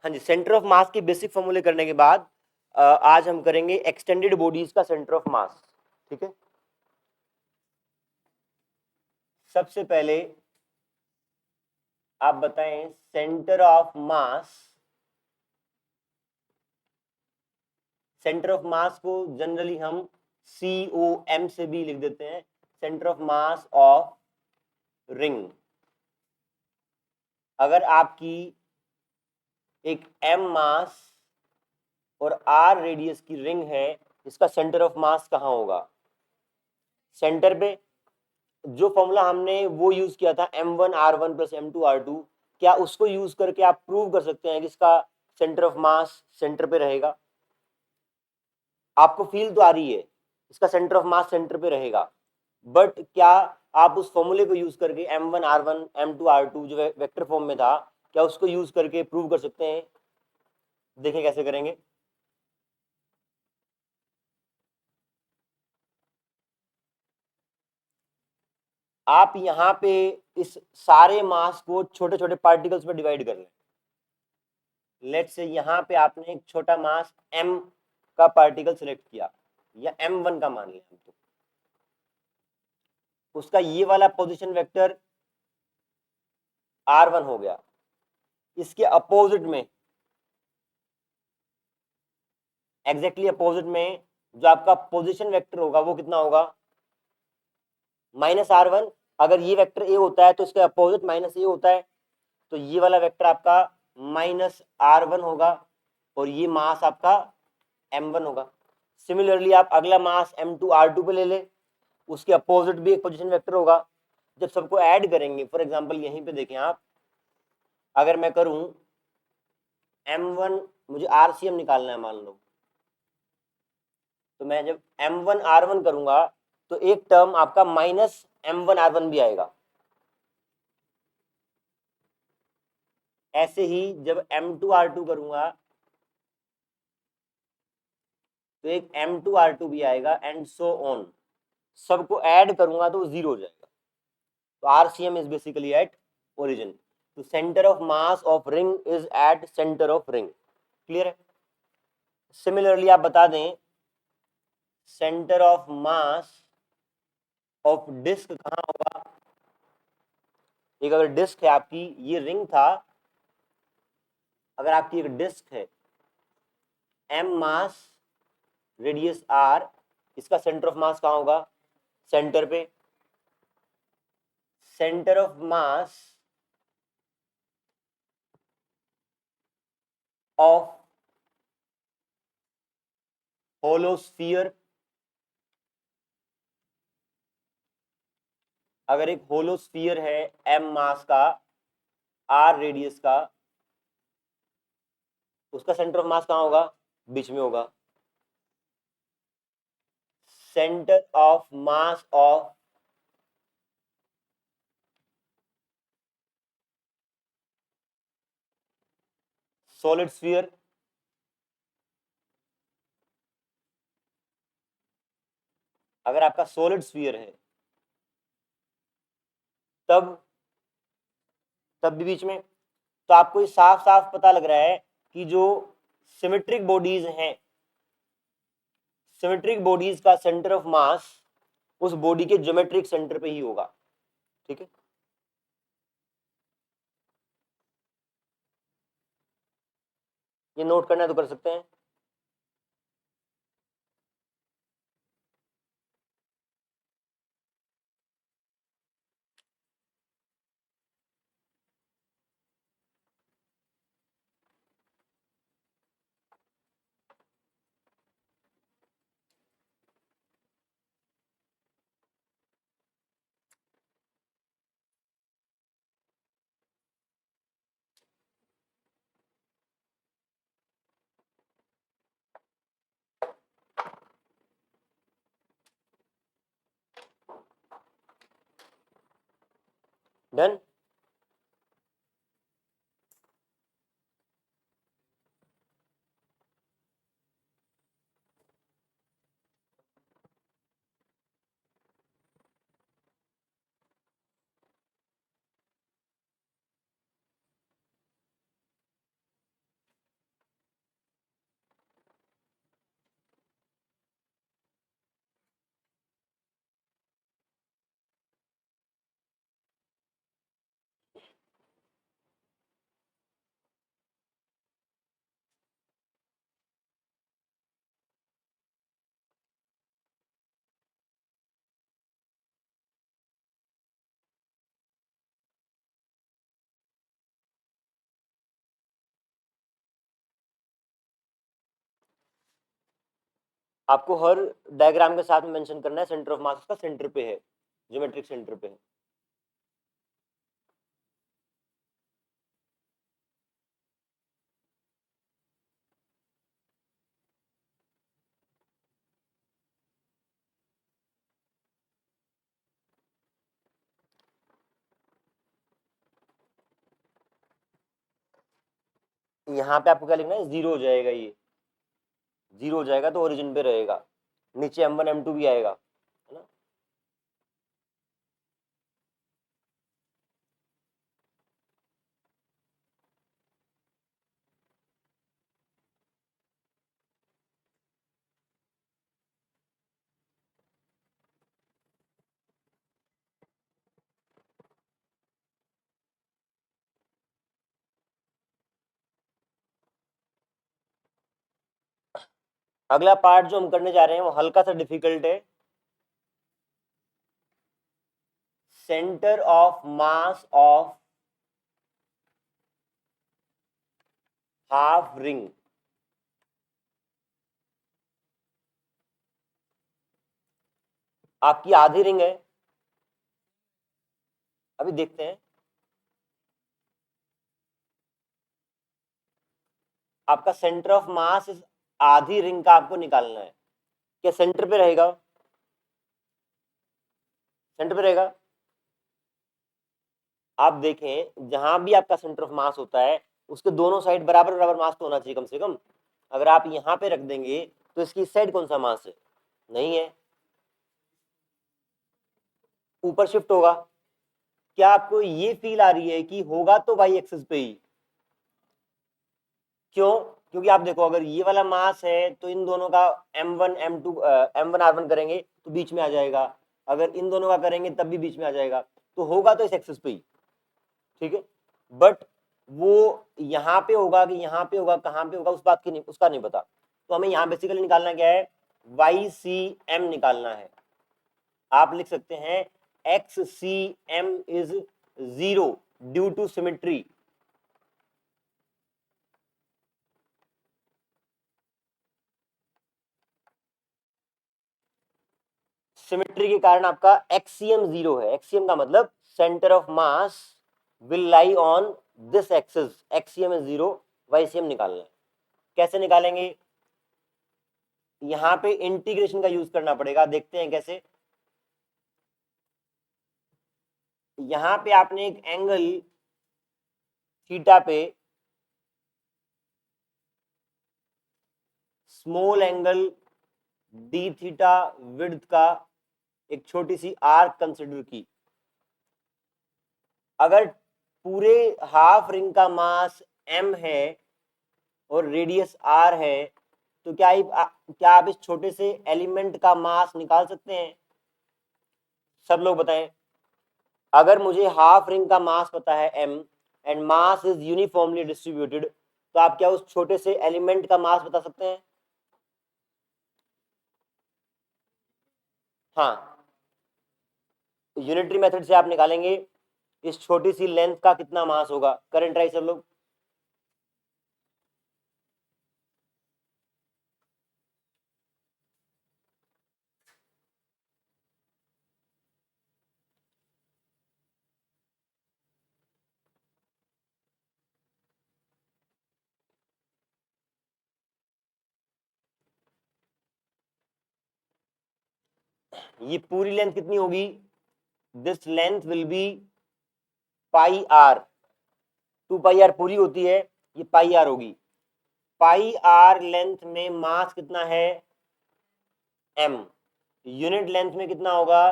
हाँ जी, centre of मास के basic फॉर्मूले करने के बाद आज हम करेंगे एक्सटेंडेड बॉडीज का सेंटर ऑफ मास। ठीक है, सबसे पहले आप बताएं centre of mass. Centre of मास को जनरली हम COM से भी लिख देते हैं, centre of mass of ring. अगर आपकी एक M मास और R रेडियस की रिंग है, इसका सेंटर ऑफ मास कहाँ होगा? सेंटर पे। जो फॉर्मूला हमने वो यूज किया था M1R1 प्लस M2R2, क्या उसको यूज करके आप प्रूव कर सकते हैं कि इसका सेंटर ऑफ मास सेंटर पे रहेगा? आपको फील तो आ रही है इसका सेंटर ऑफ मास सेंटर पे रहेगा, बट क्या आप उस फॉर्मूले को यूज करके M1R1 M2R2 जो वेक्टर फॉर्म में था, क्या उसको यूज करके प्रूव कर सकते हैं? देखें कैसे करेंगे। आप यहाँ पे इस सारे मास को छोटे छोटे पार्टिकल्स में डिवाइड कर लें। लेट्स से यहाँ पे आपने एक छोटा मास M का पार्टिकल सिलेक्ट किया, या M1 का मान लिया हम, तो उसका ये वाला पोजीशन वेक्टर R1 हो गया। इसके अपोजिट में, एग्जैक्टली अपोजिट में जो आपका पोजीशन वेक्टर होगा वो कितना होगा? -R1। अगर ये वेक्टर A होता है तो इसके अपोजिट -A होता है, तो ये वाला वेक्टर आपका -R1 होगा और ये मास आपका M1 होगा। सिमिलरली आप अगला मास M2R2 पे ले ले, उसके अपोजिट भी एक पोजीशन वेक्टर होगा। जब सबको ऐड करेंगे, फॉर एग्जांपल यहीं पे देखें आप, अगर मैं करूं M1, मुझे RCM निकालना है मान लो, तो मैं जब M1R1 करूंगा तो एक टर्म आपका -M1R1 भी आएगा। ऐसे ही जब M2R2 करूंगा तो एक M2R2 भी आएगा, एंड सो ऑन। सबको ऐड करूंगा तो वो 0 हो जाएगा। तो RCM is basically at origin. तो centre of mass of ring is at centre of ring. Clear है? सिमिलरली आप बता दें centre of mass of disc कहाँ होगा? एक अगर डिस्क है आपकी, ये रिंग था, अगर आपकी एक डिस्क है M मास रेडियस R, इसका सेंटर ऑफ मास कहाँ होगा? सेंटर पे। Centre of mass of hollow sphere, अगर एक होलो स्फीयर है M मास का R रेडियस का, उसका सेंटर ऑफ मास कहाँ होगा? बीच में होगा। Centre of mass of solid sphere, अगर आपका सॉलिड स्फीयर है तब तब भी बीच में। तो आपको ये साफ साफ पता लग रहा है कि जो सिमेट्रिक बॉडीज हैं, सिमेट्रिक बॉडीज का सेंटर ऑफ मास उस बॉडी के ज्योमेट्रिक सेंटर पे ही होगा। ठीक है, ये नोट करना है तो कर सकते हैं। डन। आपको हर डायग्राम के साथ में मेंशन करना है सेंटर ऑफ मास का सेंटर पे है, ज्योमेट्रिक सेंटर पे है। यहाँ पे आपको क्या लिखना है, जीरो हो जाएगा, ये जीरो हो जाएगा तो ओरिजिन पे रहेगा, नीचे M1 M2 भी आएगा, है ना। अगला पार्ट जो हम करने जा रहे हैं वो हल्का सा डिफिकल्ट है। Centre of mass of half ring. आपकी आधी रिंग है, अभी देखते हैं। आपका सेंटर ऑफ मास इस आधी रिंग का आपको निकालना है। क्या सेंटर पे रहेगा, सेंटर पे रहेगा। आप देखें जहां भी आपका सेंटर ऑफ मास होता है उसके दोनों साइड बराबर बराबर मास तो होना चाहिए कम से कम। अगर आप यहां पे रख देंगे तो इसकी साइड कौन सा मास है, नहीं है, ऊपर शिफ्ट होगा। क्या आपको ये फील आ रही है कि होगा तो वाई एक्सिस पे ही, क्यों, क्योंकि आप देखो अगर ये वाला मास है तो इन दोनों का M1 M2 M1 R1 करेंगे तो बीच में आ जाएगा, अगर इन दोनों का करेंगे तब भी बीच में आ जाएगा, तो होगा तो इस एक्सिस पे ही, ठीक है। बट वो यहाँ पे होगा कि यहाँ पे होगा, कहाँ पे होगा, उस बात की नहीं, उसका नहीं पता। तो हमें यहाँ बेसिकली निकालना क्या है, YCM निकालना है। आप लिख सकते हैं XCM is 0 due to symmetry. Symmetry के कारण आपका XCM 0 है। XCM का मतलब centre of mass will lie on this axis, XCM is 0, YCM निकालना है। कैसे निकालेंगे, यहां पे इंटीग्रेशन का यूज करना पड़ेगा, देखते हैं कैसे। यहां पे आपने एक एंगल थीटा पे small angle D theta width का एक छोटी सी आर्क कंसिडर की। अगर पूरे हाफ रिंग का मास m है और रेडियस r है तो क्या आप इस छोटे से एलिमेंट का मास निकाल सकते हैं, सब लोग बताएं। अगर मुझे हाफ रिंग का मास पता है m and mass is uniformly distributed, तो आप क्या उस छोटे से एलिमेंट का मास बता सकते हैं। हाँ, यूनिटरी मेथड से आप निकालेंगे इस छोटी सी लेंथ का कितना मास होगा। करंट ट्राई सब लोग। ये पूरी लेंथ कितनी होगी, this length will be pi R, 2 pi R पूरी होती है, ये पाई आर होगी। पाई आर लेंथ में मास कितना है, m, यूनिट लेंथ में कितना होगा,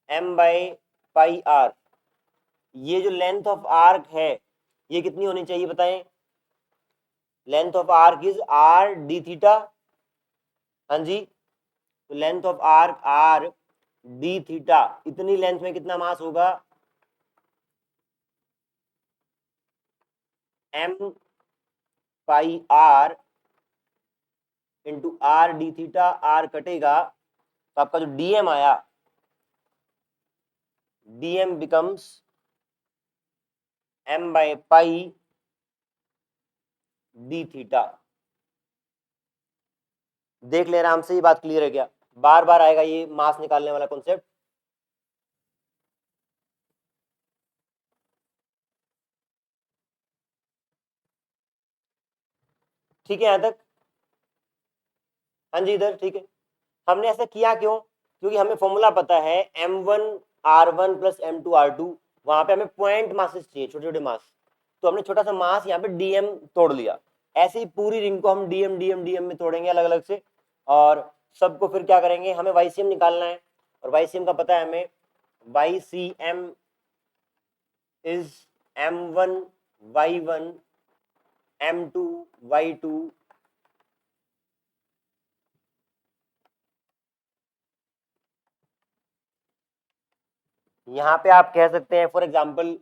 m बाई पाई आर। ये जो लेंथ ऑफ आर्क है ये कितनी होनी चाहिए बताएं, length of arc is r d theta. हाँ जी, तो length of arc r d theta, इतनी लेंथ में कितना मास होगा, m pi are into r d theta, r कटेगा तो आपका जो डीएम आया, DM becomes m by pi d theta. देख ले आराम से, ये बात क्लियर है क्या? बार बार आएगा ये मास निकालने वाला कॉन्सेप्ट। ठीक है यहां तक? हाँ जी, इधर ठीक है। हमने ऐसा किया क्यों? क्योंकि हमें फॉर्मूला पता है M1 R1 plus M2 R2, वहां पे हमें पॉइंट मासेस चाहिए, छोटे छोटे मास। तो हमने छोटा सा मास यहाँ पे डीएम तोड़ लिया। ऐसे ही पूरी रिंग को हम डीएम डीएम डीएम में तोड़ेंगे अलग अलग से, और सबको फिर क्या करेंगे, हमें वाईसीएम निकालना है। और वाईसीएम का पता है हमें, YCM is M1 Y1 M2 Y2 यहां पे आप कह सकते हैं फॉर एग्जाम्पल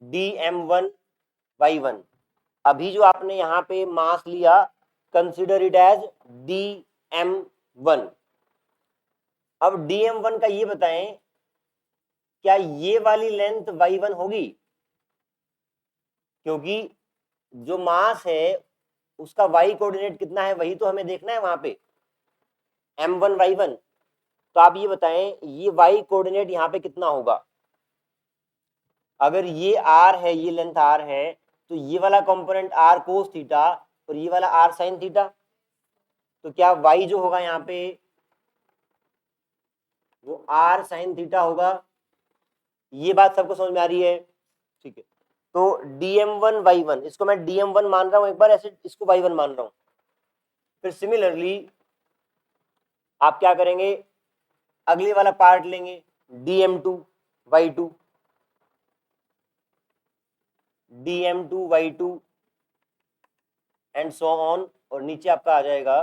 DM1Y1। अभी जो आपने यहाँ पे मास लिया, कंसिडर इट एज DM1। अब DM1 का ये बताएं, क्या ये वाली लेंथ Y1 होगी? क्योंकि जो मास है उसका Y कोऑर्डिनेट कितना है वही तो हमें देखना है वहां पे, M1Y1। तो आप ये बताएं ये Y कोऑर्डिनेट यहाँ पे कितना होगा? अगर ये R है, ये लेंथ R है, तो ये वाला कंपोनेंट R कोस थीटा और ये वाला R साइन थीटा। तो क्या Y जो होगा यहाँ पे वो R साइन थीटा होगा? ये बात सबको समझ में आ रही है? ठीक है। तो DM1Y1 इसको मैं DM1 मान रहा हूं एक बार, ऐसे इसको Y1 मान रहा हूं। फिर सिमिलरली आप क्या करेंगे, अगले वाला पार्ट लेंगे DM2Y2 DM2Y2 and so on, और नीचे आपका आ जाएगा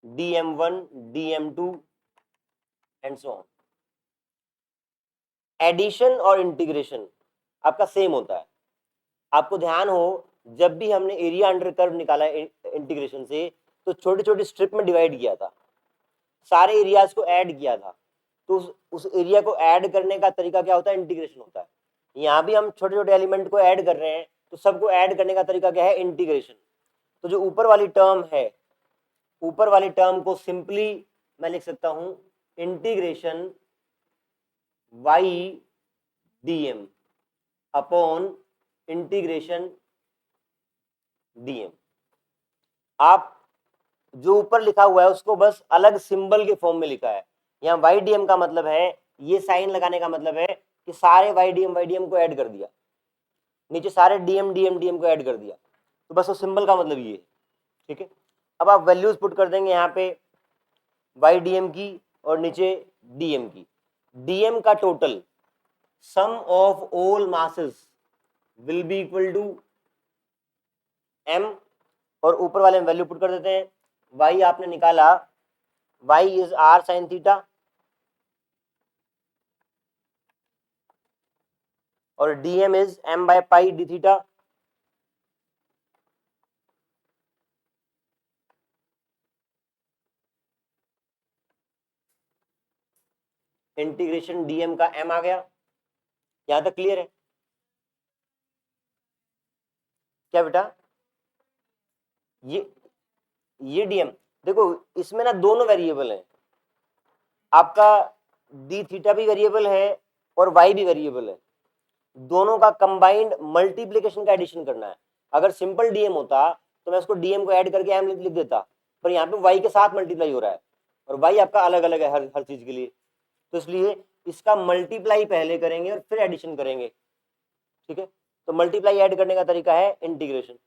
DM1 DM2 and so on. Addition और इंटीग्रेशन आपका सेम होता है। आपको ध्यान हो, जब भी हमने एरिया अंडर कर्व निकाला इंटीग्रेशन से, तो छोटे छोटे स्ट्रिप में डिवाइड किया था, सारे एरियाज को ऐड किया था। तो उस एरिया को ऐड करने का तरीका क्या होता है? इंटीग्रेशन होता है। यहाँ भी हम छोटे छोटे एलिमेंट को ऐड कर रहे हैं, तो सबको ऐड करने का तरीका क्या है? इंटीग्रेशन। तो जो ऊपर वाली टर्म है, ऊपर वाली टर्म को सिंपली मैं लिख सकता हूं integration YDM upon integration DM। आप जो ऊपर लिखा हुआ है उसको बस अलग सिंबल के फॉर्म में लिखा है। यहाँ YDM का मतलब है, ये साइन लगाने का मतलब है कि सारे YDM को ऐड कर दिया, नीचे सारे DM को ऐड कर दिया। तो बस वो सिंबल का मतलब ये है। ठीक है, अब आप वैल्यूज पुट कर देंगे यहाँ पे YDM की और नीचे DM की। DM का total sum of all masses will be equal to M, और ऊपर वाले में वैल्यू पुट कर देते हैं। Y आपने निकाला, Y is R sign theta, और DM is M by pi d theta. Integration DM का M आ गया। यहां तक क्लियर है क्या बेटा? ये DM देखो, इसमें ना दोनों वेरिएबल हैं, आपका डी थीटा भी वेरिएबल है और Y भी वेरिएबल है। दोनों का कंबाइंड मल्टीप्लीकेशन का एडिशन करना है। अगर सिंपल DM होता तो मैं उसको DM को ऐड करके M लिख देता, पर यहाँ पे Y के साथ मल्टीप्लाई हो रहा है, और Y आपका अलग अलग है हर चीज के लिए। तो इसलिए इसका मल्टीप्लाई पहले करेंगे और फिर एडिशन करेंगे। ठीक है, तो मल्टीप्लाई ऐड करने का तरीका है इंटीग्रेशन।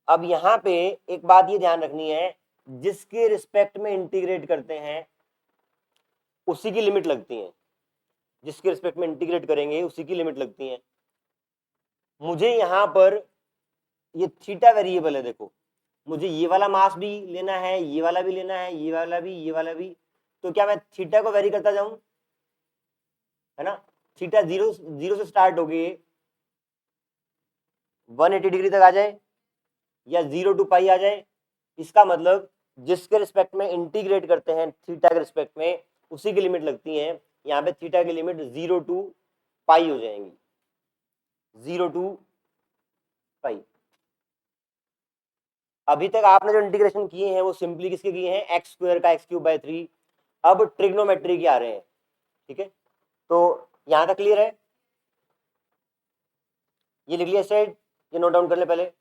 अब यहाँ पे एक बात ये ध्यान रखनी है, जिसके रिस्पेक्ट में इंटीग्रेट करते हैं उसी की लिमिट लगती है। जिसके रिस्पेक्ट में इंटीग्रेट करेंगे उसी की लिमिट लगती है। मुझे यहाँ पर ये थीटा वेरिएबल है, देखो मुझे ये वाला मास भी लेना है, ये वाला भी लेना है, ये वाला भी, ये वाला भी। तो क्या मैं थीटा को वेरी करता जाऊं? है ना, थीटा जीरो जीरो से स्टार्ट होगी 180 डिग्री तक आ जाए, या 0 टू पाई आ जाए। इसका मतलब जिसके रिस्पेक्ट में इंटीग्रेट करते हैं थीटा के रिस्पेक्ट में उसी की लिमिट लगती है। यहाँ पे थीटा की लिमिट 0 टू पाई हो जाएंगी, 0 टू पाई। अभी तक आपने जो इंटीग्रेशन किए हैं वो सिंपली किसके किए हैं, एक्स स्क्वायर का एक्स क्यूब बाय 3। अब ट्रिग्नोमेट्री के आ रहे हैं, ठीक है। तो यहां तक क्लियर है, ये लिख लिया साइड, ये नोट डाउन कर ले पहले।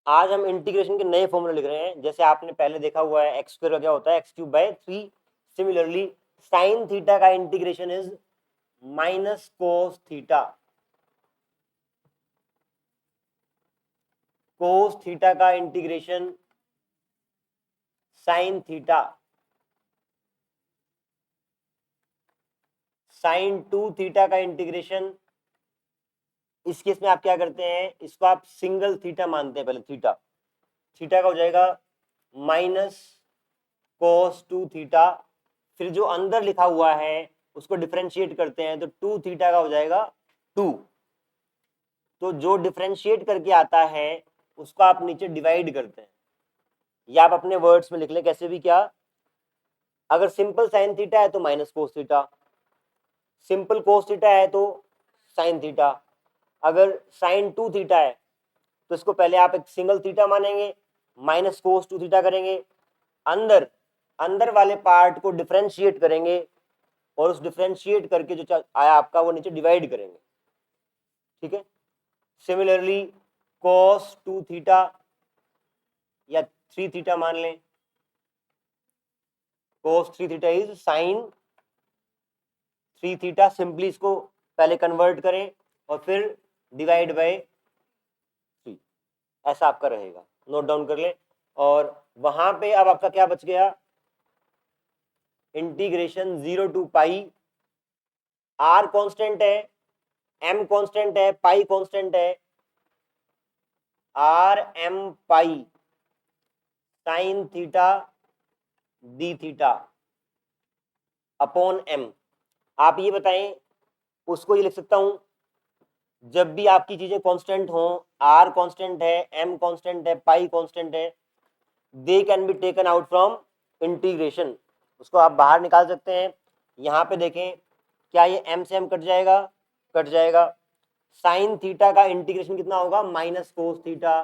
आज हम इंटीग्रेशन के नए फॉर्मूले लिख रहे हैं। जैसे आपने पहले देखा हुआ है, एक्स स्क्वायर का क्या होता है, X cube by 3। Similarly sine theta का integration is minus cos theta. Cos theta का integration sine theta. Sine 2 theta का इंटीग्रेशन, इस केस में आप क्या करते हैं, इसको आप सिंगल थीटा मानते हैं पहले, थीटा। थीटा का हो जाएगा माइनस कोस 2 थीटा। फिर जो अंदर लिखा हुआ है उसको डिफरेंशिएट करते हैं तो 2 थीटा का हो जाएगा 2। तो जो डिफरेंशिएट करके आता है उसको आप नीचे डिवाइड करते हैं, या आप अपने वर्ड्स में लिख लें कैसे भी। क्या, अगर सिंपल साइन थीटा है तो माइनस कोस थीटा, सिंपल कोस थीटा है तो साइन थीटा। अगर साइन 2 थीटा है तो इसको पहले आप एक सिंगल थीटा मानेंगे, माइनस कोस 2 थीटा करेंगे, अंदर अंदर वाले पार्ट को डिफरेंशिएट करेंगे और उस डिफरेंशिएट करके जो आया आपका वो नीचे डिवाइड करेंगे, ठीक है। सिमिलरली cos 2 थीटा या 3 थीटा मान लें, cos 3 theta is sine 3 theta. Simply इसको पहले कन्वर्ट करें और फिर डिवाइड बाय 3, ऐसा आपका रहेगा। नोट डाउन कर लें। और वहां पे अब आपका क्या बच गया, integration 0 to pi, r constant है, एम कांस्टेंट है, पाई कांस्टेंट है। R m pi sine theta d theta upon m. आप ये बताएं, उसको ये लिख सकता हूं, जब भी आपकी चीजें कांस्टेंट हो, आर कांस्टेंट है, एम कांस्टेंट है, पाई कांस्टेंट है, they can be taken out from integration. उसको आप बाहर निकाल सकते हैं। यहां पे देखें, क्या ये एम से एम कट जाएगा, कट जाएगा। साइन थीटा का इंटीग्रेशन कितना होगा, minus cos theta.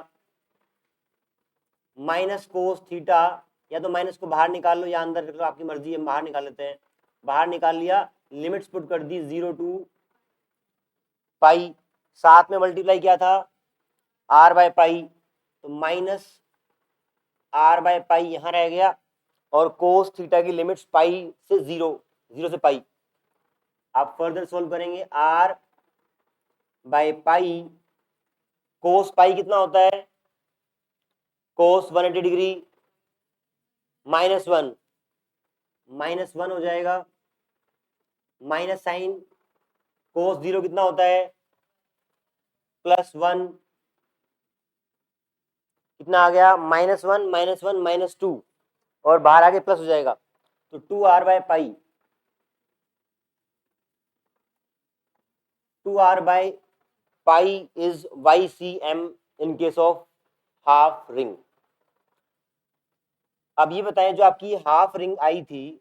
Minus cos theta, या तो माइनस को बाहर निकाल लो या अंदर रख लो, आपकी मर्जी है, बाहर निकाल लेते हैं। बाहर निकाल लिया, लिमिट्स पुट कर दी 0 टू पाई, साथ में मल्टीप्लाई किया था आर बाय पाई, तो माइनस आर बाय पाई यहां रह गया, और कोस थीटा की लिमिट्स पाई से 0, 0 से पाई। आप फर्दर सोल्व करेंगे, आर बाय पाई, कोस पाई कितना होता है, कोस 180 डिग्री -1 -1 हो जाएगा, माइनस साइन कोस 0 कितना होता है +1, कितना आ गया -1 -1 -2 और बाहर आके प्लस हो जाएगा तो 2r/पाई 2r/पाई is YCM in case of half ring. अब ये बताएं जो आपकी हाफ रिंग आई थी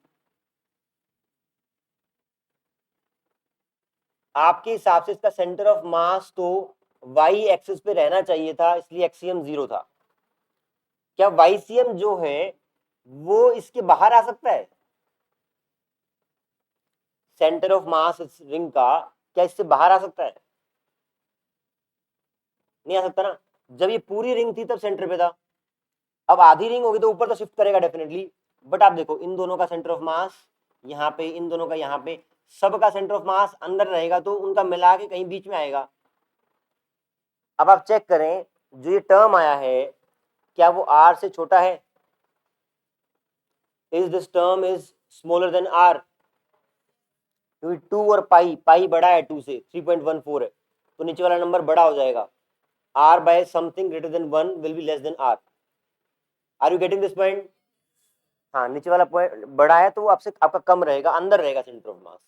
आपके हिसाब से इसका सेंटर ऑफ मास तो वाई एक्सिस पे रहना चाहिए था, इसलिए एक्सीएम 0 था। क्या YCM जो है वो इसके बाहर आ सकता है? सेंटर ऑफ मास इस रिंग का क्या इससे बाहर आ सकता है? नहीं आ सकता ना। जब ये पूरी रिंग थी तब सेंटर पे था, अब आधी रिंग होगी तो ऊपर तो शिफ्ट करेगा डेफिनेटली। बट आप देखो इन दोनों का सेंटर ऑफ मास यहाँ पे, इन दोनों का यहाँ पे, सबका सेंटर ऑफ मास अंदर रहेगा तो उनका मिला के कहीं बीच में आएगा। अब आप चेक करें जो ये टर्म आया है क्या वो r से छोटा है? Is this term is smaller than r? क्योंकि 2 और पाई बड़ा है 2 से, 3.14 है तो नीचे वाला नंबर बड़ा हो जाएगा। r by something greater than 1 will be less than r. Are you getting this point? हाँ, नीचे वाला पॉइंट बड़ा है तो वो आपसे आपका कम रहेगा, अंदर रहेगा सेंटर ऑफ मास।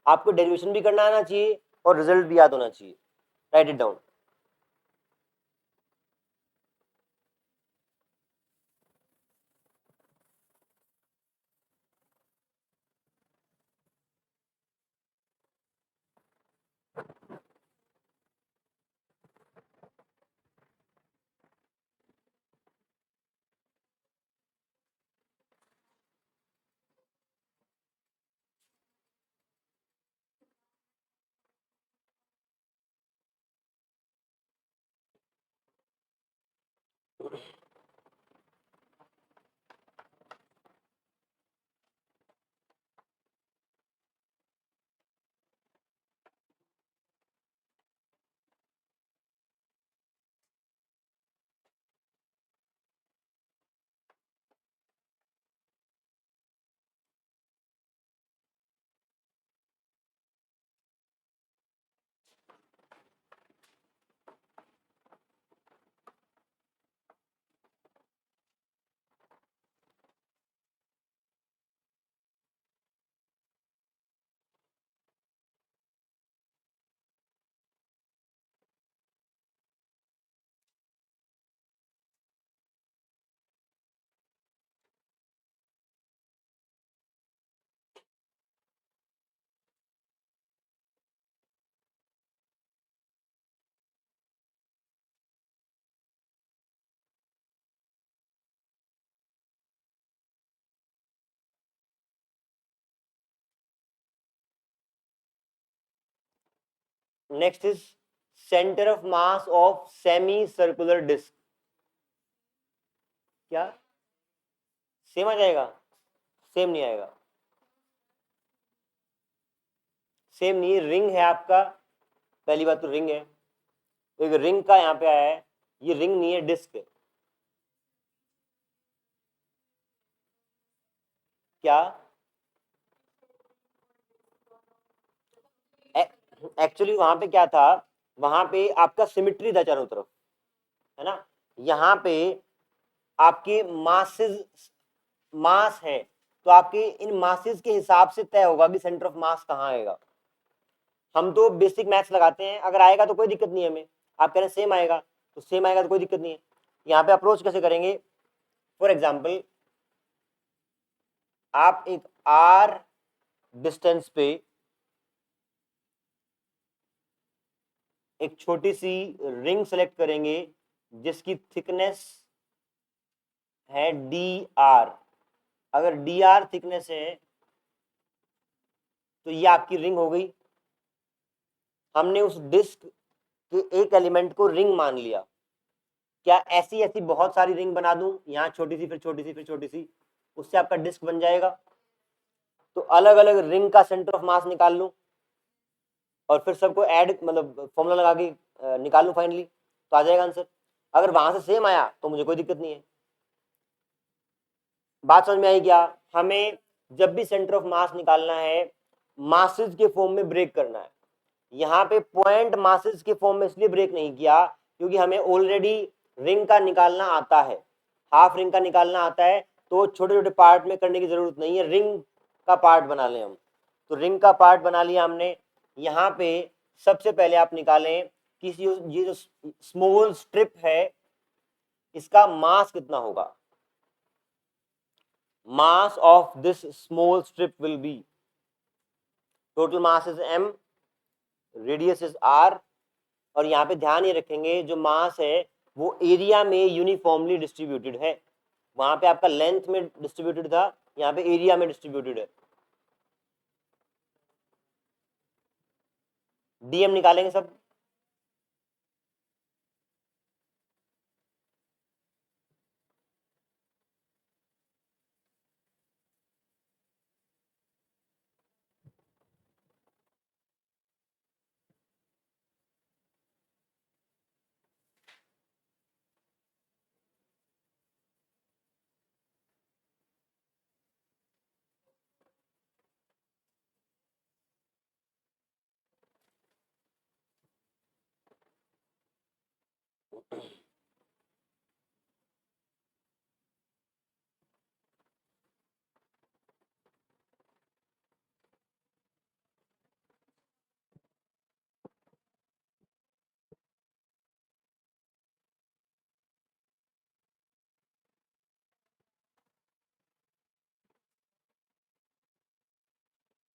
आपको डेरिवेशन भी करना आना चाहिए और रिजल्ट भी याद होना चाहिए। Write it down. Next is centre of mass of semicircular disc. क्या सेम आ जाएगा? सेम नहीं आएगा, सेम नहीं। रिंग है आपका, पहली बात तो रिंग है, एक रिंग का यहाँ पे आया है, ये रिंग नहीं है डिस्क है। क्या एक्चुअली वहां पे क्या था, वहां पे आपका सिमिट्री था चारों तरफ, है ना। यहाँ पे आपके मासेस मास है तो आपके इन मासेस के हिसाब से तय होगा कि सेंटर ऑफ मास कहाँ आएगा। हम तो बेसिक मैथ्स लगाते हैं, अगर आएगा तो कोई दिक्कत नहीं है हमें। आप कह रहे हैं सेम आएगा तो सेम आएगा तो कोई दिक्कत नहीं है। यहाँ पे अप्रोच कैसे करेंगे? फॉर एग्जाम्पल आप एक आर डिस्टेंस पे एक छोटी सी रिंग सेलेक्ट करेंगे जिसकी थिकनेस है डी आर। अगर डी आर थिकनेस है तो ये आपकी रिंग हो गई। हमने उस डिस्क के एक एलिमेंट को रिंग मान लिया। क्या ऐसी ऐसी बहुत सारी रिंग बना दूं, यहाँ छोटी सी फिर छोटी सी फिर छोटी सी, उससे आपका डिस्क बन जाएगा। तो अलग अलग रिंग का सेंटर ऑफ मास निकाल लूं और फिर सबको ऐड मतलब फॉर्मूला लगा के निकाल लूं फाइनली, तो आ जाएगा आंसर। अगर वहां से सेम आया तो मुझे कोई दिक्कत नहीं है। बात समझ में आई क्या? हमें जब भी सेंटर ऑफ मास निकालना है, मासेस के फॉर्म में ब्रेक करना है। यहाँ पे पॉइंट मासेस के फॉर्म में इसलिए ब्रेक नहीं किया क्योंकि हमें ऑलरेडी रिंग का निकालना आता है, हाफ रिंग का निकालना आता है, तो छोटे छोटे पार्ट में करने की जरूरत नहीं है, रिंग का पार्ट बना लें हम। तो रिंग का पार्ट बना लिया हमने। यहाँ पे सबसे पहले आप निकालें कि ये जो स्मॉल स्ट्रिप है इसका मास कितना होगा। Mass of this small strip will be, total mass is m, radius is r, और यहाँ पे ध्यान ये रखेंगे जो मास है वो एरिया में यूनिफॉर्मली डिस्ट्रीब्यूटेड है। वहां पे आपका लेंथ में डिस्ट्रीब्यूटेड था, यहाँ पे एरिया में डिस्ट्रीब्यूटेड है। डीएम निकालेंगे सब।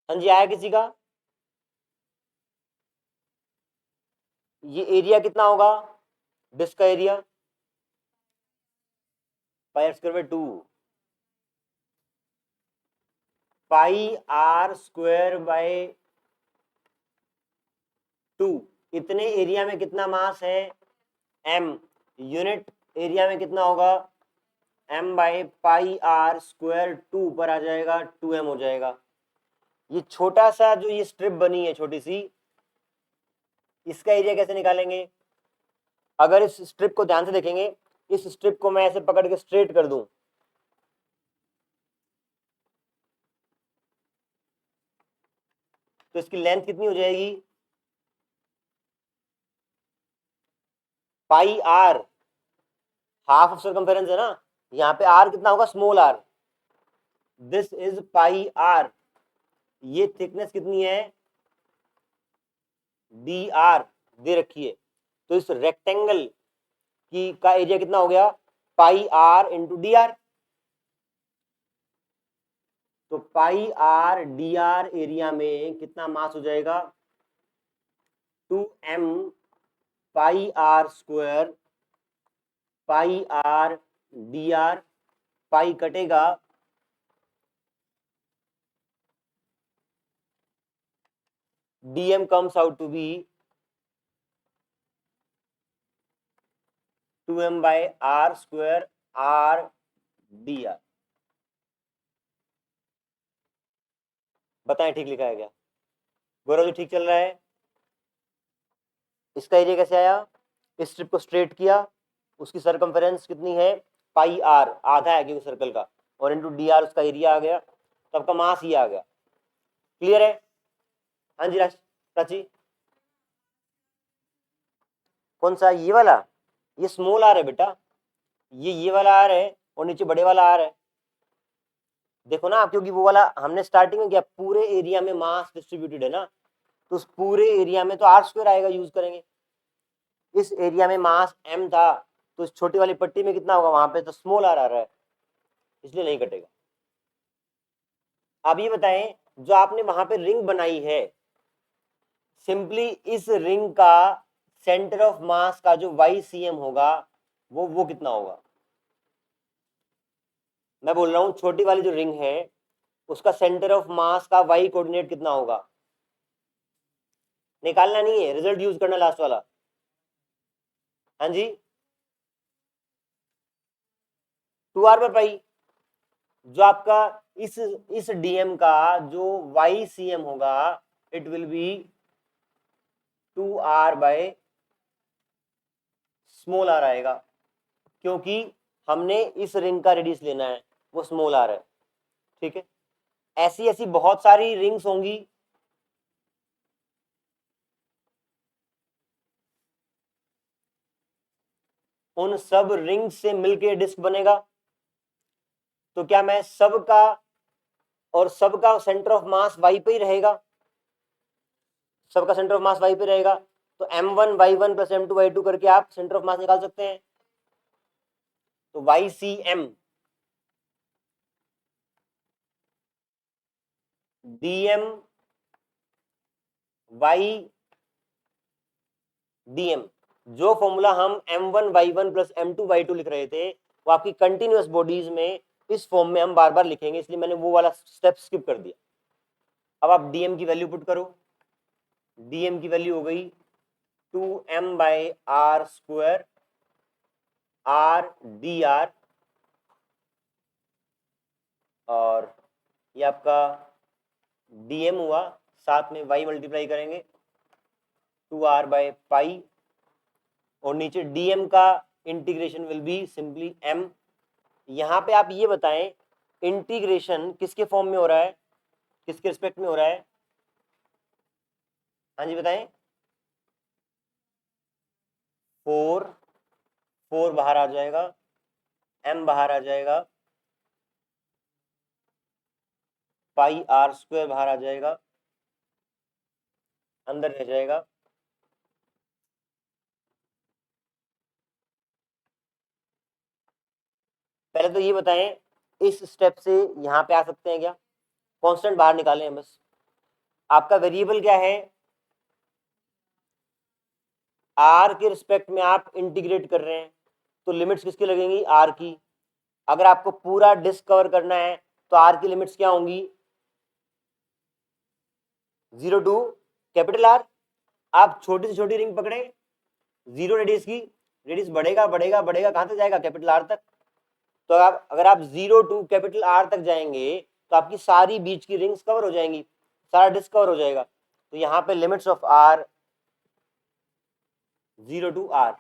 हाँ जी, आया किसी का? ये एरिया कितना होगा डिस्क का area? Pi are square by 2, pi are square by 2। इतने एरिया में कितना मास है? m। यूनिट एरिया में कितना होगा? m by pi are square 2 पर आ जाएगा, 2m हो जाएगा। ये छोटा सा जो ये स्ट्रिप बनी है छोटी सी, इसका एरिया कैसे निकालेंगे? अगर इस स्ट्रिप को ध्यान से देखेंगे, इस स्ट्रिप को मैं ऐसे पकड़ के स्ट्रेट कर दूं तो इसकी लेंथ कितनी हो जाएगी? Pi r, half of circumference है ना, यहाँ पे आर कितना होगा? Small r. This is pi r. ये थिकनेस कितनी है? डी आर दे रखी है। तो इस रेक्टेंगल की का एरिया कितना हो गया? Pi are into D R. तो pi R D R area में कितना मास हो जाएगा? 2m pi are square pi R D R. Pi कटेगा, dm comes out to be 2m by r square r dr। बताएं ठीक लिखा है क्या? गौरव जी ठीक चल रहा है? इसका एरिया कैसे आया? इस स्ट्रिप को स्ट्रेट किया, उसकी सरकमफेरेंस कितनी है? पाई आर, आधा है क्योंकि सर्कल का, और इंटू डी आर उसका एरिया आ गया, तो आपका मास ये आ गया। क्लियर है? हाँ जी प्राची। कौन सा? ये वाला? ये स्मॉल आर है बेटा, ये वाला आर है और नीचे बड़े वाला आर है। देखो ना आप, क्योंकि वो वाला हमने स्टार्टिंग में किया, पूरे एरिया में मास डिस्ट्रीब्यूटेड है ना, तो उस पूरे एरिया में तो आर स्क्वायर आएगा, यूज करेंगे। इस एरिया में मास m था, तो इस छोटी वाली पट्टी में कितना होगा? वहां पे तो स्मॉल आर आ रहा है, इसलिए नहीं कटेगा। अब ये बताएं, जो आपने वहां पे रिंग बनाई है, सिंपली इस रिंग का सेंटर ऑफ मास का जो YCM होगा वो कितना होगा? मैं बोल रहा हूं छोटी वाली जो रिंग है उसका सेंटर ऑफ मास का y कोऑर्डिनेट कितना होगा? निकालना नहीं है, रिजल्ट यूज करना लास्ट वाला। हाँ जी, 2r पर पाई। जो आपका इस डीएम का जो YCM होगा, it will be 2r by small r आएगा, क्योंकि हमने इस रिंग का रेडियस लेना है। वो स्मॉल आर है, ठीक है। ऐसी ऐसी बहुत सारी रिंग्स होंगी, उन सब रिंग्स से मिलके डिस्क बनेगा। तो क्या मैं सबका और सबका सेंटर ऑफ मास वाई पे ही रहेगा, सबका सेंटर ऑफ मास वाई पे रहेगा, तो m1y1 प्लस m2y2 करके आप सेंटर ऑफ मास निकाल सकते हैं। तो YCM dm y dm, जो फॉर्मूला हम m1y1 प्लस m2y2 लिख रहे थे वो आपकी कंटिन्यूअस बॉडीज में इस फॉर्म में हम बार बार लिखेंगे, इसलिए मैंने वो वाला स्टेप स्किप कर दिया। अब आप dm की वैल्यू पुट करो, dm की वैल्यू हो गई 2m/r² r dr, और ये आपका dm हुआ, साथ में y मल्टीप्लाई करेंगे 2r/पाई, और नीचे dm का integration will be simply m। यहाँ पे आप ये बताएं इंटीग्रेशन किसके फॉर्म में हो रहा है, किसके रिस्पेक्ट में हो रहा है, हाँ जी बताएं। 4 बाहर आ जाएगा, m बाहर आ जाएगा, πr² बाहर आ जाएगा, अंदर रह जाएगा। पहले तो ये बताएं इस स्टेप से यहां पे आ सकते हैं क्या, कांस्टेंट बाहर निकालें हैं बस। आपका वेरिएबल क्या है, आर के रिस्पेक्ट में आप इंटीग्रेट कर रहे हैं, तो लिमिट्स किसकी लगेंगी, आर की। अगर आपको पूरा डिस्क कवर करना है तो आर की लिमिट्स क्या होंगी, 0 टू कैपिटल आर। आप छोटी से छोटी रिंग पकड़े, 0 रेडियस की, रेडियस बढ़ेगा बढ़ेगा बढ़ेगा, कहां तक जाएगा, कैपिटल आर तक। तो आप अगर आप 0 टू कैपिटल आर तक जाएंगे तो आपकी सारी बीच की रिंग्स कवर हो जाएंगी, सारा डिस्क कवर हो जाएगा। तो यहाँ पे limits of r 0 to r,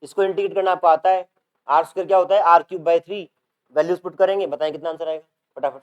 इसको इंटीग्रेट करना आपको आता है। r² क्या होता है, r³/3। वैल्यूज पुट करेंगे, बताएं कितना आंसर आएगा फटाफट।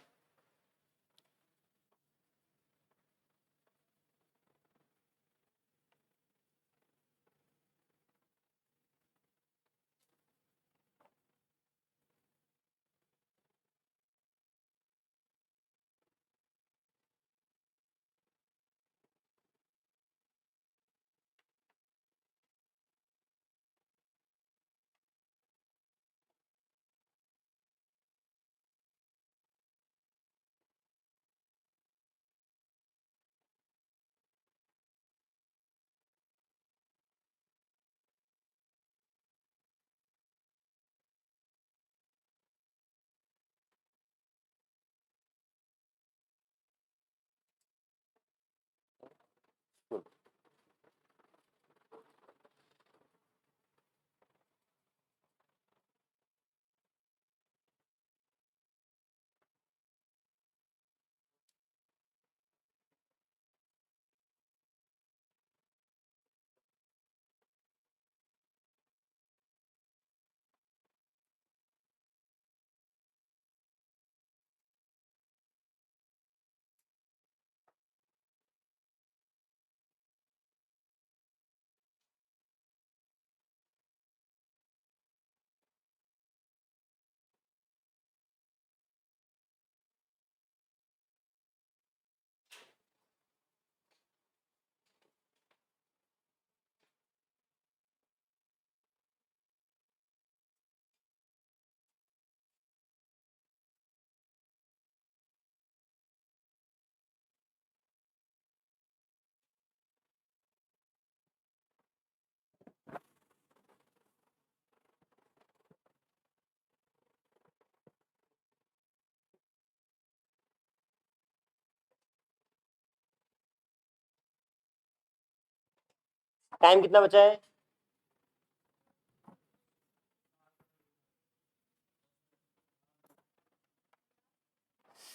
टाइम कितना बचा है,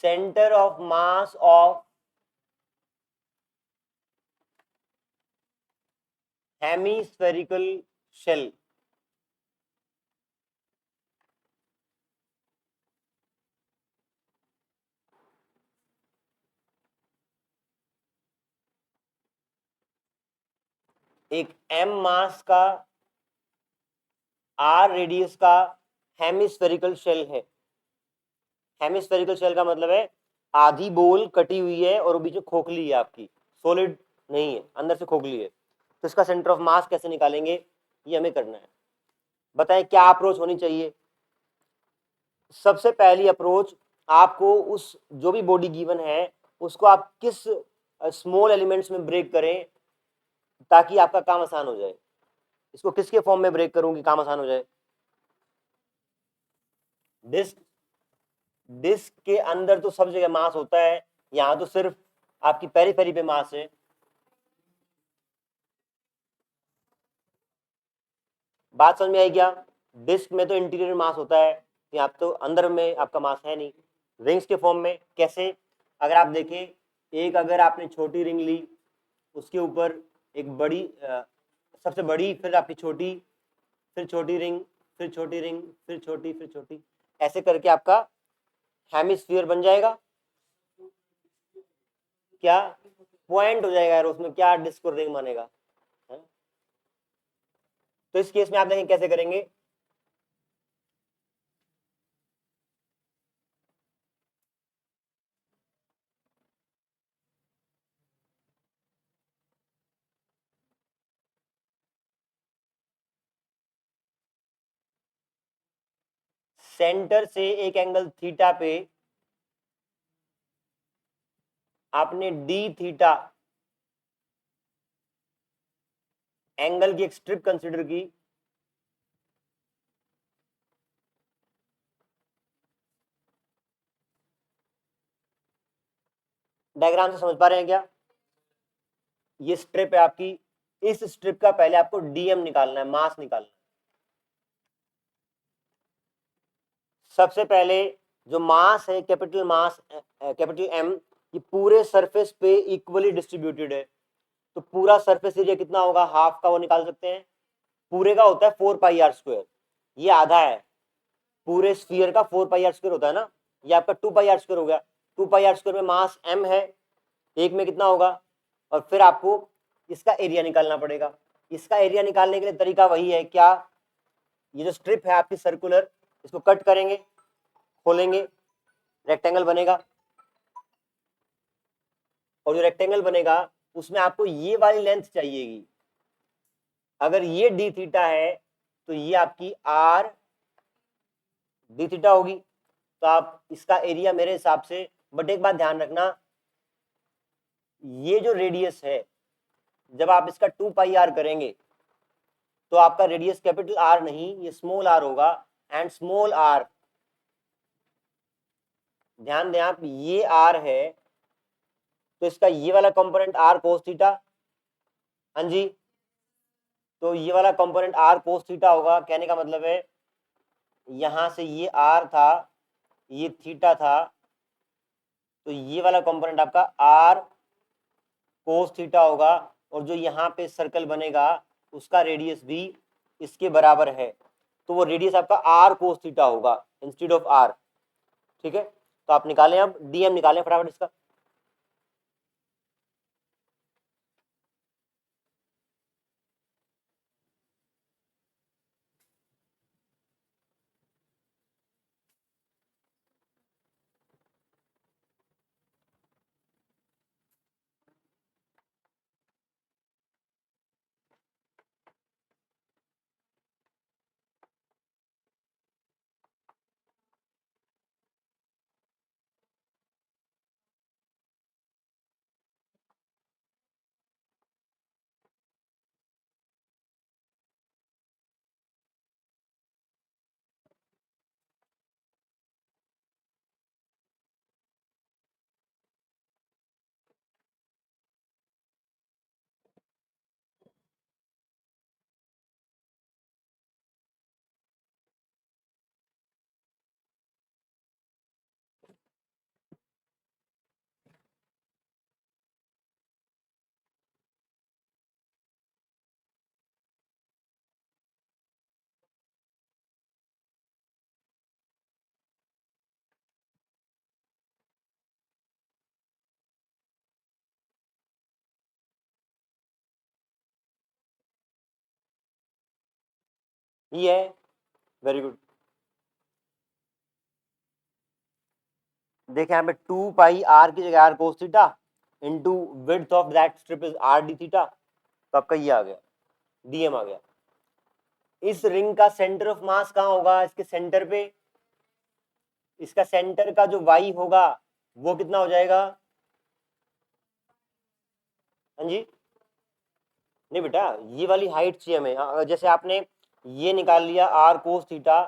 centre of mass of hemispherical shell, एक m मास का r रेडियस का हेमिस्फेरिकल शेल है। हेमिस्फेरिकल शेल का मतलब है आधी बोल कटी हुई है और वो बीच में खोखली है, आपकी सॉलिड नहीं है, अंदर से खोखली है। तो इसका सेंटर ऑफ मास कैसे निकालेंगे, ये हमें करना है। बताएं क्या अप्रोच होनी चाहिए। सबसे पहली अप्रोच, आपको उस जो भी बॉडी गिवन है उसको आप किस स्मॉल एलिमेंट्स में ब्रेक करें ताकि आपका काम आसान हो जाए। इसको किसके फॉर्म में ब्रेक करूंगी काम आसान हो जाए। डिस्क, डिस्क के अंदर तो सब जगह मास होता है, यहां तो सिर्फ आपकी पेरीफेरी पे मास है। बात समझ में आई क्या। डिस्क में तो इंटीरियर मास होता है, यहाँ तो अंदर में आपका मास है नहीं। रिंग्स के फॉर्म में कैसे, अगर आप देखें, एक अगर आपने छोटी रिंग ली, उसके ऊपर एक बड़ी सबसे बड़ी, फिर आपकी छोटी, फिर छोटी रिंग, फिर छोटी रिंग, फिर छोटी, फिर छोटी, ऐसे करके आपका हेमिस्फीयर बन जाएगा। क्या पॉइंट हो जाएगा यार, उसमें क्या डिस्क और रिंग मानेगा है? तो इस केस में आप देखें कैसे करेंगे। सेंटर से एक एंगल थीटा पे आपने डी थीटा एंगल की एक स्ट्रिप कंसीडर की। डायग्राम से समझ पा रहे हैं क्या। ये स्ट्रिप है आपकी, इस स्ट्रिप का पहले आपको डीएम निकालना है, मास निकालना है। सबसे पहले जो मास है, कैपिटल मास, कैपिटल एम, ये पूरे सरफेस पे इक्वली डिस्ट्रीब्यूटेड है। तो पूरा सरफेस एरिया कितना होगा, हाफ का वो निकाल सकते हैं। पूरे का होता है 4 पाई r², ये आधा है। पूरे स्फीयर का 4 पाई r² होता है ना, ये आपका 2 पाई r² हो गया। 2 पाई r² में मास m है, एक में कितना होगा। और फिर आपको इसका एरिया निकालना पड़ेगा। इसका एरिया निकालने के लिए तरीका वही है क्या, ये जो स्ट्रिप है आपकी सर्कुलर, इसको कट करेंगे, खोलेंगे, रेक्टेंगल बनेगा। और जो रेक्टेंगल बनेगा उसमें आपको ये वाली लेंथ चाहिएगी। अगर ये डी थीटा है तो ये आपकी आर डी थीटा होगी। तो आप इसका एरिया मेरे हिसाब से, बट एक बात ध्यान रखना, ये जो रेडियस है जब आप इसका 2 पाई r करेंगे तो आपका रेडियस कैपिटल आर नहीं, ये स्मॉल आर होगा। एंड स्मॉल आर, ध्यान दें आप, ये आर है तो इसका ये वाला कंपोनेंट आर कोस थीटा। हाँ जी, तो ये वाला कंपोनेंट आर कोस थीटा होगा। कहने का मतलब है यहां से ये आर था, ये थीटा था, तो ये वाला कंपोनेंट आपका आर कोस थीटा होगा। और जो यहाँ पे सर्कल बनेगा उसका रेडियस भी इसके बराबर है, तो वो रेडियस आपका आर कोस थीटा होगा इंस्टेड ऑफ आर। ठीक है, तो आप निकालें, अब डीएम निकालें फटाफट इसका। ये है, वेरी गुड। देखिए यहाँ पे 2 पाई आर की जगह r cos theta into width of that strip is r d theta, तो आपका ये आ गया, डीएम आ गया। इस रिंग का सेंटर ऑफ मास कहाँ होगा, इसके सेंटर पे, इसका सेंटर का जो वाई होगा वो कितना हो जाएगा, हाँ जी, नहीं बेटा ये वाली हाइट चाहिए हमें। जैसे आपने ये निकाल लिया आर कोस थीटा,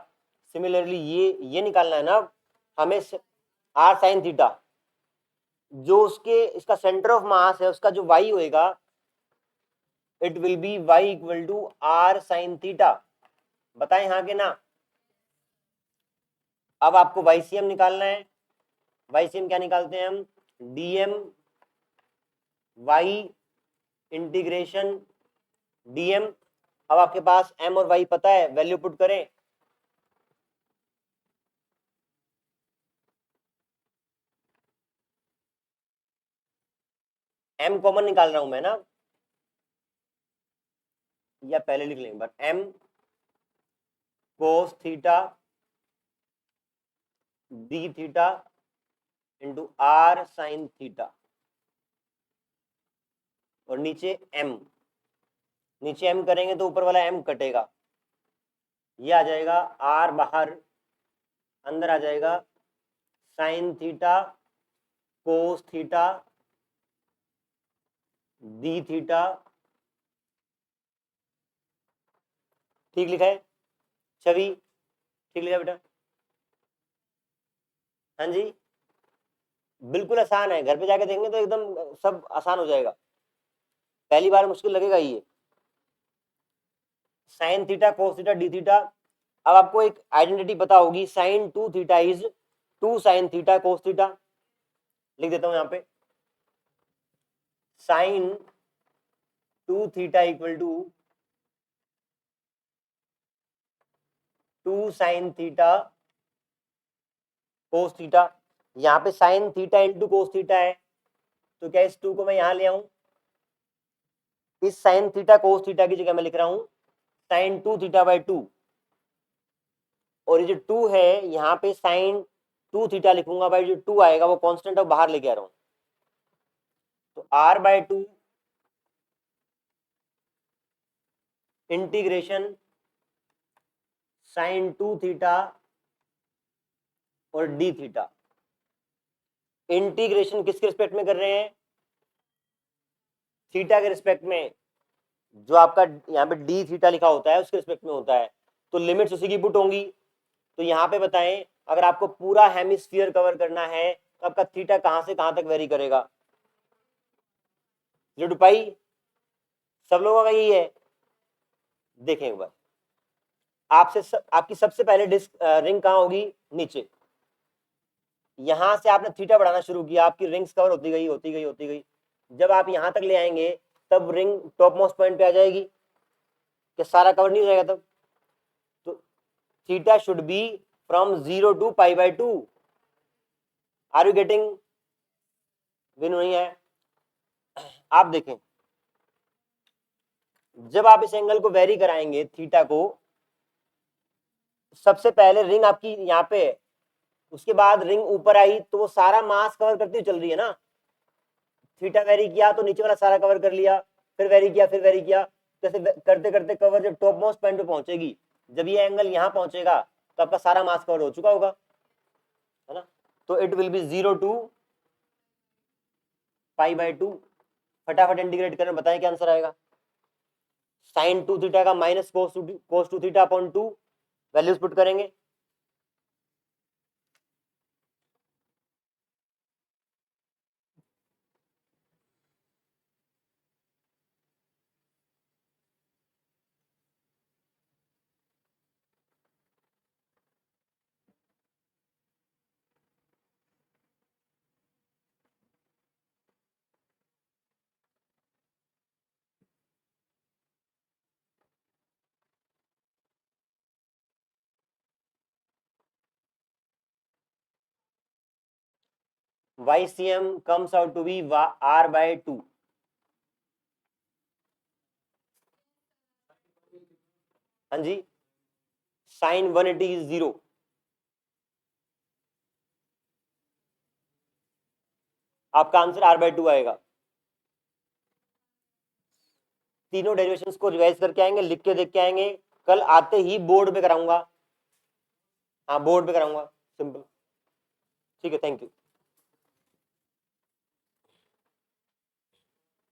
सिमिलरली ये निकालना है ना हमें, आर साइन थीटा, जो उसके इसका सेंटर ऑफ मास है उसका जो वाई होएगा, it will be y equal to r sine theta. बताएं हाँ कि ना। अब आपको वाईसीएम निकालना है। वाईसीएम क्या निकालते हैं हम, डीएम वाई इंटीग्रेशन डीएम। अब आपके पास एम और वाई पता है, वैल्यू पुट करें। एम कॉमन निकाल रहा हूं मैं ना, या पहले लिख लेंगे, but m cos theta d theta into r sine theta, और नीचे एम, नीचे एम करेंगे तो ऊपर वाला एम कटेगा, ये आ जाएगा आर बाहर, अंदर आ जाएगा sign theta cos theta d theta. ठीक लिखा है छवि, ठीक लिखा बेटा, हाँ जी, बिल्कुल आसान है, घर पे जाके देखेंगे तो एकदम सब आसान हो जाएगा, पहली बार मुश्किल लगेगा ये। Sine theta cos theta d theta. अब आपको एक आइडेंटिटी पता होगी, sine 2 theta is 2 sine theta cos theta. लिख देता हूं यहाँ पे, sine 2 theta equal to 2 sine theta cos theta. यहाँ पे sine theta into cos theta है, तो क्या इस 2 को मैं यहाँ ले आऊं, इस साइन थीटा कोस थीटा की जगह मैं लिख रहा हूं साइन 2 थीटा बाई 2, और ये जो 2 है यहाँ पे साइन 2 थीटा लिखूंगा भाई, जो 2 आएगा वो कांस्टेंट है, बाहर लेके आ रहा हूं, तो r by 2 integration sine 2 theta और डी थीटा। इंटीग्रेशन किसके रिस्पेक्ट में कर रहे हैं, थीटा के रिस्पेक्ट में, जो आपका यहाँ पे डी थीटा लिखा होता है उसके रिस्पेक्ट में होता है, तो लिमिट्स उसी की पुट होंगी। तो यहाँ पे बताएं, अगर आपको पूरा हेमिस्फीयर कवर करना है तो आपका थीटा कहां से कहां तक वेरी करेगा, 0 to पाई, सब लोगों का यही है। देखें एक बार, आपकी सबसे पहले डिस्क रिंग कहाँ होगी, नीचे, यहां से आपने थीटा बढ़ाना शुरू किया, आपकी रिंग्स कवर होती गई होती गई होती गई, जब आप यहां तक ले आएंगे तब रिंग टॉप मोस्ट पॉइंट पे आ जाएगी, कि सारा कवर नहीं हो जाएगा तब, तो theta should be from 0 to pi by 2। Are you getting, विन नहीं है। आप देखें, जब आप इस एंगल को वेरी कराएंगे थीटा को, सबसे पहले रिंग आपकी यहाँ पे है, उसके बाद रिंग ऊपर आई तो वो सारा मास कवर करती हुई चल रही है ना, थीटा वेरी किया तो नीचे वाला सारा कवर कर लिया, फिर वेरी किया, फिर वेरी किया, जैसे करते करते कवर जब टॉप मोस्ट पॉइंट पे पहुंचेगी, जब ये एंगल यहाँ पहुंचेगा तो आपका सारा मास कवर हो चुका होगा, है ना। तो it will B 0 to pi by 2। फटाफट इंटीग्रेट करें, बताएं क्या आंसर आएगा, साइन 2 थीटा का minus cos 2 theta upon 2, values put करेंगे। YCM comes out to be R by 2। हाँ जी, साइन 180 इज 0। आपका आंसर r/2 आएगा। तीनों डेरिवेशंस को रिवाइज करके आएंगे, लिख के देख के आएंगे, कल आते ही बोर्ड पे कराऊंगा। हाँ बोर्ड पे कराऊंगा, सिंपल। ठीक है, थैंक यू।